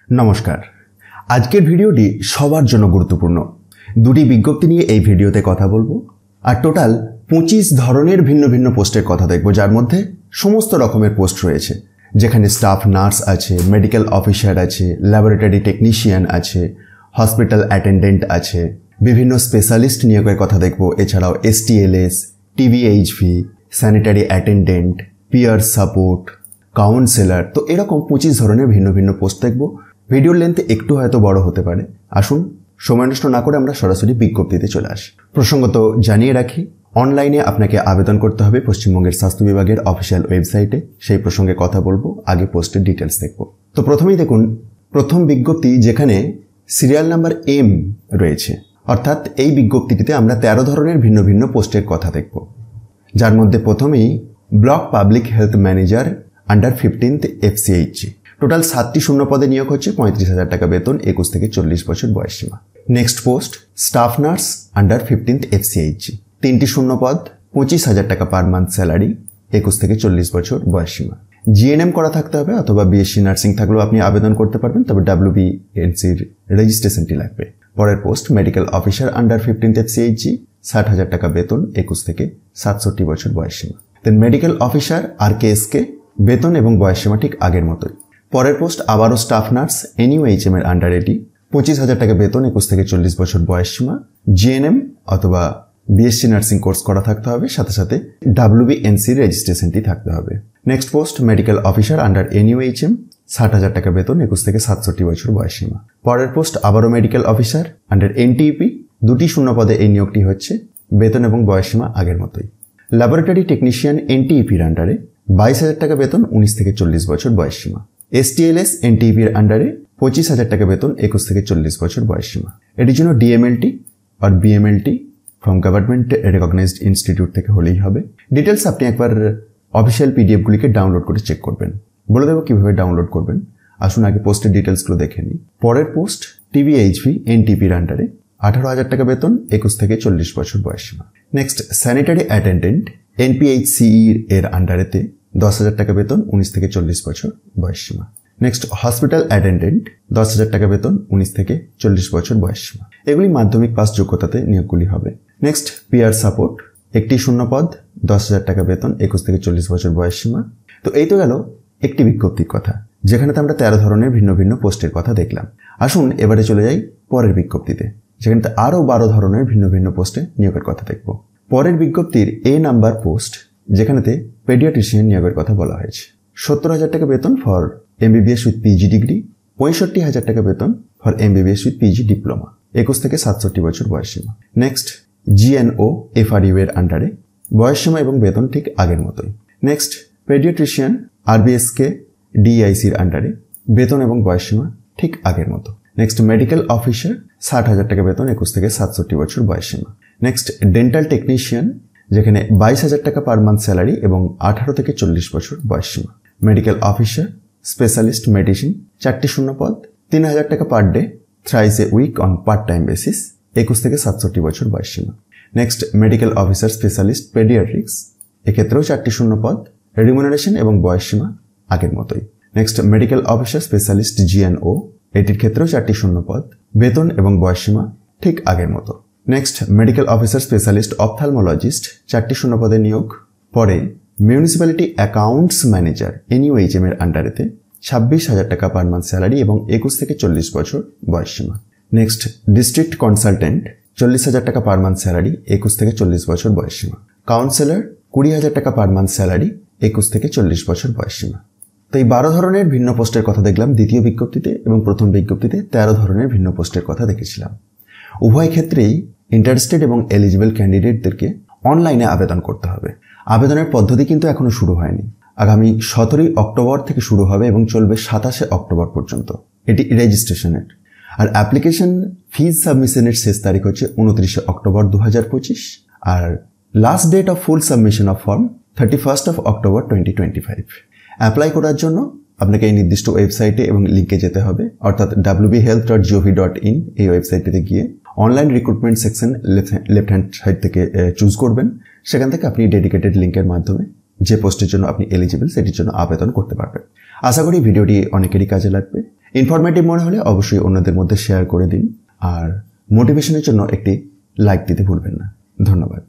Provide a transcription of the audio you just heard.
নমস্কার। আজকের ভিডিওটি সবার জন্য গুরুত্বপূর্ণ। দুটি বিজ্ঞপ্তি নিয়ে এই ভিডিওতে কথা বলবো আর টোটাল 25 ধরনের ভিন্ন ভিন্ন পোস্টের কথা দেখব, যার মধ্যে সমস্ত রকমের পোস্ট রয়েছে, যেখানে স্টাফ নার্স আছে, মেডিকেল অফিসার আছে, ল্যাবরেটরি টেকনিশিয়ান আছে, হসপিটাল অ্যাটেন্ডেন্ট আছে, বিভিন্ন স্পেশালিস্ট নিয়োগের কথা দেখব। এছাড়াও STLS, TVHV, sanitary attendant, peer support, counsellor, তো এরকম 25 ধরনের ভিন্ন ভিন্ন পোস্ট দেখব। ভিডিওর লেন্থে একটু হয়তো বড় হতে পারে। আসুন সময় নষ্ট না করে আমরা সরাসরি বিজ্ঞপ্তিতে চলে আসি। প্রসঙ্গত জানিয়ে রাখি, অনলাইনে আপনাকে আবেদন করতে হবে পশ্চিমবঙ্গের স্বাস্থ্য বিভাগের অফিসিয়াল ওয়েবসাইটে। সেই প্রসঙ্গে কথা বলবো, আগে পোস্টের ডিটেলস দেখব। তো প্রথমেই দেখুন প্রথম বিজ্ঞপ্তি, যেখানে সিরিয়াল নাম্বার M রয়েছে, অর্থাৎ এই বিজ্ঞপ্তিটিতে আমরা 13 ধরনের ভিন্ন ভিন্ন পোস্টের কথা দেখব, যার মধ্যে প্রথমেই block public health manager under 15th FCHG। Total 7টি শূন্য পদে নিয়োগ হচ্ছে, 35,000 টাকা বেতন, 21 থেকে 40 বছর বয়স সীমা। Next post staff nurse under 15th FCHG, 3টি শূন্য পদ, 25,000 টাকা পার মান্থ স্যালারি, 21 থেকে 40 বছর বয়স সীমা। GNM করা থাকতে হবে অথবা BSc নার্সিং থাকলেও আপনি আবেদন করতে পারবেন, তবে WBNCর রেজিস্ট্রেশনটি লাগবে। পরের post medical officer under 15th FCHG, 60,000 টাকা বেতন, 21 থেকে 67 বছর বয়স সীমা। দেন মেডিকেল অফিসার RKSK, বেতন এবং বয়স সীমা ঠিক আগের মতোই। পরের পোস্ট আবারও স্টাফ নার্স NUHM এর আন্ডার 80, 25,000 টাকা বেতন, 21 থেকে 40 বছর বয়স সীমা। GNM অথবা BSc নার্সিং কোর্স করা থাকতে হবে, সাথে সাথে WBNC রেজিস্ট্রেশনটি থাকতে হবে। Next post medical officer under NUHM, 60,000 টাকা বেতন, 21 থেকে 67 বছর বয়স সীমা। পরের পোস্ট আবারও মেডিকেল অফিসার আন্ডার NTP, 2টি শূন্য পদে এই নিয়োগটি হচ্ছে, বেতন এবং বয়স সীমা আগের মতোই। ল্যাবরেটরি টেকনিশিয়ান NTEPর আন্ডারে 22,000 টাকা বেতন, 19 থেকে 40 বছর বয়স সীমা। STLS NTEPর আন্ডারে 25,000 টাকা বেতন, 21 থেকে 40 বছর বয়স সীমা। এটির জন্য DMLT আর BMLT from government recognised institute থেকে হলেই হবে। ডিটেলস আপনি একবার অফিসিয়াল PDFগুলিকে ডাউনলোড করে চেক করবেন। বলে দেবো কীভাবে ডাউনলোড করবেন। আসুন আগে পোস্টের ডিটেলসগুলো দেখে নিই। পরের পোস্ট TVHV NTPর আন্ডারে 18,000 টাকা বেতন, 21 থেকে 40 বছর বয়স সীমা। নেক্সট স্যানিটারি অ্যাটেন্ডেন্ট NPHCE এর আন্ডারেতে 10,000 টাকা বেতন, 19 থেকে 40 বছর বয়স সীমা। নেক্সট হসপিটাল অ্যাটেন্ডেন্ট 10,000 টাকা বেতন, 19 থেকে 40 বছর বয়স সীমা। এগুলি মাধ্যমিক পাস যোগ্যতাতে নিয়োগগুলি হবে। নেক্সট পিয়ার সাপোর্ট, একটি শূন্য পদ, 10,000 টাকা বেতন, 21 থেকে 40 বছর বয়স সীমা। তো এই তো গেল একটি বিজ্ঞপ্তির কথা, যেখানে আমরা 13 ধরনের ভিন্ন ভিন্ন পোস্টের কথা দেখলাম। আসুন এবারে চলে যাই পরের বিজ্ঞপ্তিতে, যেখানে আরও 12 ধরনের ভিন্ন ভিন্ন পোস্টে নিয়োগের কথা দেখব। পরের বিজ্ঞপ্তির A নাম্বার পোস্ট, যেখানেতে পেডিয়াট্রিশিয়ান নিয়োগের কথা বলা হয়েছে। 70,000 টাকা বেতন for MBBS with PG degree, 65,000 টাকা বেতন for MBBS with PG diploma, 21 থেকে 67 বছর বয়স সীমা। নেক্সট GNO FRU এর আন্ডারে, বয়স সীমা এবং বেতন ঠিক আগের মতোই। নেক্সট পেডিয়াট্রিশিয়ান RBSK DICর আন্ডারে, বেতন এবং বয়স সীমা ঠিক আগের মতো। নেক্সট মেডিকেল অফিসার, 60,000 টাকা বেতন, 21 থেকে 67 বছর বয়স সীমা। নেক্সট ডেন্টাল টেকনিশিয়ান, যেখানে 22,000 টাকা পার মান্থ স্যালারি এবং 18 থেকে 40 বছর বয়স সীমা। মেডিকেল অফিসার স্পেশালিস্ট মেডিসিন, 4টি শূন্য পদ, 3,000 টাকা per day, thrice a week on part time basis, 21 থেকে 67 বছর বয়স সীমা। Next medical officer specialist paediatrics, এক্ষেত্রেও 4টি শূন্য পদ, রিমুনারেশন এবং বয়স সীমা আগের মতোই। Next medical officer specialist GNO, এটির ক্ষেত্রেও 4টি শূন্য পদ, বেতন এবং বয়স সীমা ঠিক আগের মতো। Next medical officer specialist ophthalmologist, 4টি শূন্য পদে নিয়োগ। পরে মিউনিসিপ্যালিটি অ্যাকাউন্টস ম্যানেজার NUHM এর আন্ডারেতে 26,000 টাকা পার মান্থ স্যালারি এবং 21 থেকে 40 বছর বয়স সীমা। নেক্সট ডিস্ট্রিক্ট কনসালটেন্ট, 40,000 টাকা পার মান্থ স্যালারি, 21 থেকে 40 বছর বয়স সীমা। কাউন্সেলর, 20,000 টাকা পার মান্থ স্যালারি, 21 থেকে 40 বছর বয়স সীমা। তো এই 12 ধরনের ভিন্ন পোস্টের কথা দেখলাম দ্বিতীয় বিজ্ঞপ্তিতে, এবং প্রথম বিজ্ঞপ্তিতে 13 ধরনের ভিন্ন পোস্টের কথা দেখেছিলাম। উভয় ক্ষেত্রেই ইন্টারেস্টেড এবং এলিজিবল ক্যান্ডিডেটদেরকে অনলাইনে আবেদন করতে হবে। আবেদনের পদ্ধতি কিন্তু এখনো শুরু হয়নি। আগামী 17 অক্টোবর থেকে শুরু হবে এবং চলবে 27 অক্টোবর পর্যন্ত। এটি রেজিস্ট্রেশনের। আর অ্যাপ্লিকেশন ফিজ সাবমিশনের শেষ তারিখ হচ্ছে 29 অক্টোবর 2025, আর last date of full submission of form 31 October 2025। Apply করার জন্য আপনাকে এই নির্দিষ্ট ওয়েবসাইটে এবং লিঙ্কে যেতে হবে, অর্থাৎ wbhealth.gov.in এই ওয়েবসাইটটিতে গিয়ে online recruitment section left hand side থেকে চুজ করবেন। সেখান থেকে আপনি ডেডিকেটেড লিঙ্কের মাধ্যমে যে পোস্টের জন্য আপনি এলিজিবল সেটির জন্য আবেদন করতে পারবেন। আশা করি ভিডিওটি অনেকেরই কাজে লাগবে। ইনফরমেটিভ মনে হলে অবশ্যই অন্যদের মধ্যে শেয়ার করে দিন আর মোটিভেশনের জন্য একটি লাইক দিতে ভুলবেন না। ধন্যবাদ।